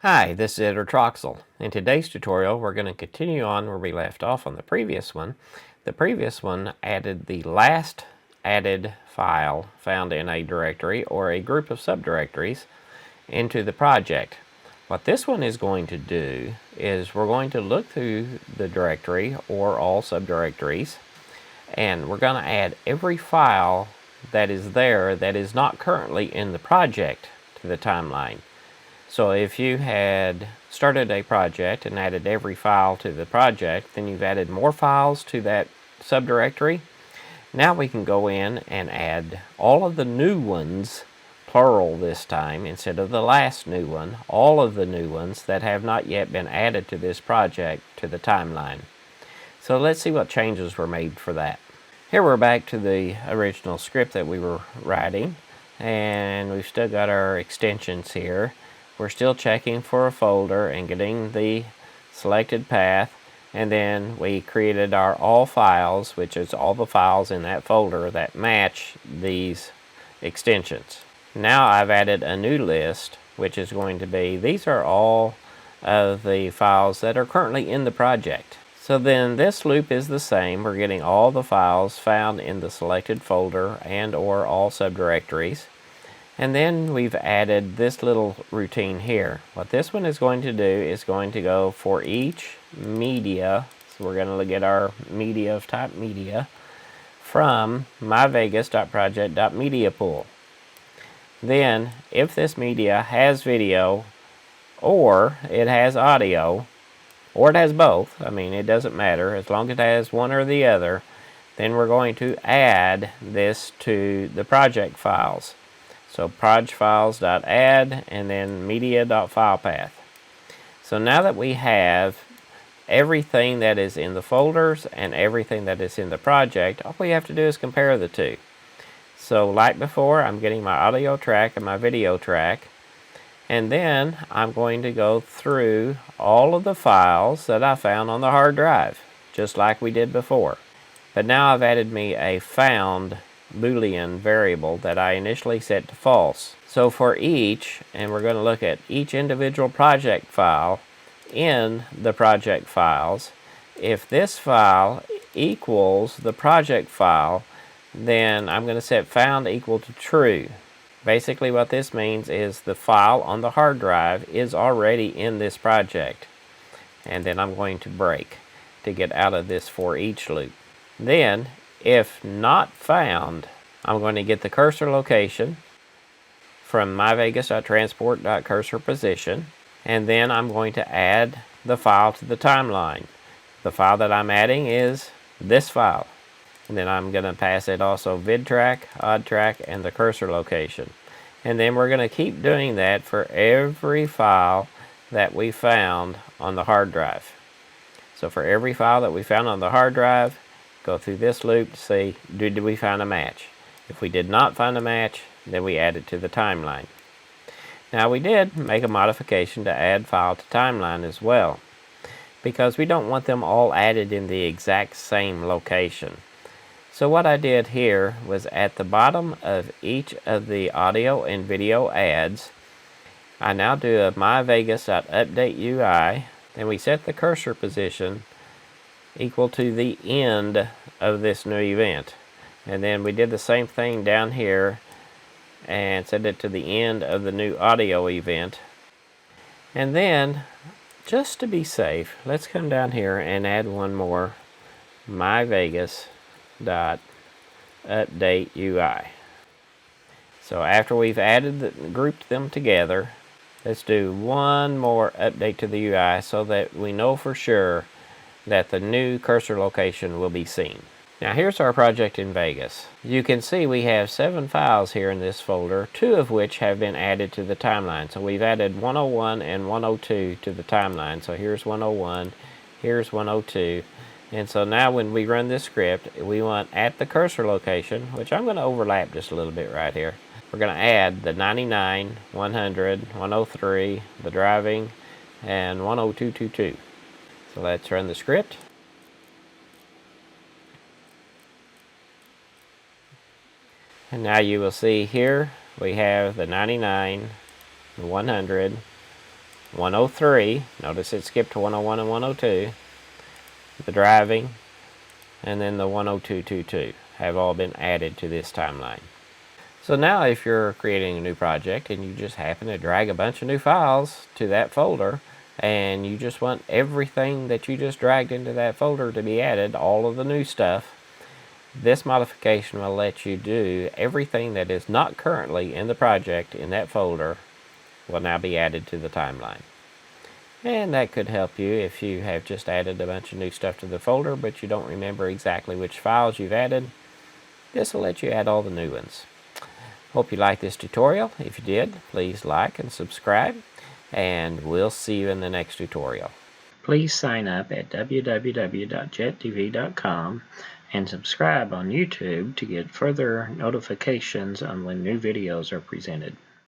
Hi, this is Editor Troxel. In today's tutorial, we're going to continue on where we left off on the previous one. The previous one added the last added file found in a directory or a group of subdirectories into the project. What this one is going to do is we're going to look through the directory or all subdirectories, and we're going to add every file that is there that is not currently in the project to the timeline. So if you had started a project and added every file to the project, then you've added more files to that subdirectory. Now we can go in and add all of the new ones, plural this time, instead of the last new one, all of the new ones that have not yet been added to this project to the timeline. So let's see what changes were made for that. Here we're back to the original script that we were writing, and we've still got our extensions here. We're still checking for a folder and getting the selected path, and then we created our all files, which is all the files in that folder that match these extensions. Now I've added a new list, which is going to be, these are all of the files that are currently in the project. So then this loop is the same. We're getting all the files found in the selected folder and or all subdirectories. And then we've added this little routine here. What this one is going to do is going to go for each media. So we're going to get our media of type media from myvegas.project.media pool. Then if this media has video or it has audio or it has both, I mean it doesn't matter, as long as it has one or the other, then we're going to add this to the project files. So projfiles.add and then media.filepath. So now that we have everything that is in the folders and everything that is in the project, all we have to do is compare the two. So like before, I'm getting my audio track and my video track, and then I'm going to go through all of the files that I found on the hard drive, just like we did before. But now I've added me a found Boolean variable that I initially set to false. So for each, and we're going to look at each individual project file in the project files, if this file equals the project file, then I'm going to set found equal to true. Basically what this means is the file on the hard drive is already in this project. And then I'm going to break to get out of this for each loop. Then if not found, I'm going to get the cursor location from myvegas.transport.cursorPosition, and then I'm going to add the file to the timeline. The file that I'm adding is this file, and then I'm going to pass it also vidtrack, oddtrack, and the cursor location. And then we're going to keep doing that for every file that we found on the hard drive. So for every file that we found on the hard drive, go through this loop to see, did we find a match? If we did not find a match, then we add it to the timeline. Now we did make a modification to add file to timeline as well, because we don't want them all added in the exact same location. So what I did here was at the bottom of each of the audio and video ads, I now do a myvegas.updateUI, then we set the cursor position equal to the end of this new event. And then we did the same thing down here and set it to the end of the new audio event. And then, just to be safe, let's come down here and add one more myvegas.updateUI. So after we've grouped them together, let's do one more update to the UI so that we know for sure that the new cursor location will be seen. Now here's our project in Vegas. You can see we have 7 files here in this folder, 2 of which have been added to the timeline. So we've added 101 and 102 to the timeline. So here's 101, here's 102. And so now when we run this script, we want at the cursor location, which I'm going to overlap just a little bit right here. We're going to add the 99, 100, 103, the driving, and 10222. So let's run the script. And now you will see here we have the 99, the 100, 103, notice it skipped to 101 and 102, the driving, and then the 10222 have all been added to this timeline. So now if you're creating a new project and you just happen to drag a bunch of new files to that folder, and you just want everything that you just dragged into that folder to be added, all of the new stuff, this modification will let you do everything that is not currently in the project in that folder will now be added to the timeline. And that could help you if you have just added a bunch of new stuff to the folder but you don't remember exactly which files you've added. This will let you add all the new ones. Hope you liked this tutorial. If you did, please like and subscribe, and we'll see you in the next tutorial. Please sign up at www.jettv.com and subscribe on YouTube to get further notifications on when new videos are presented.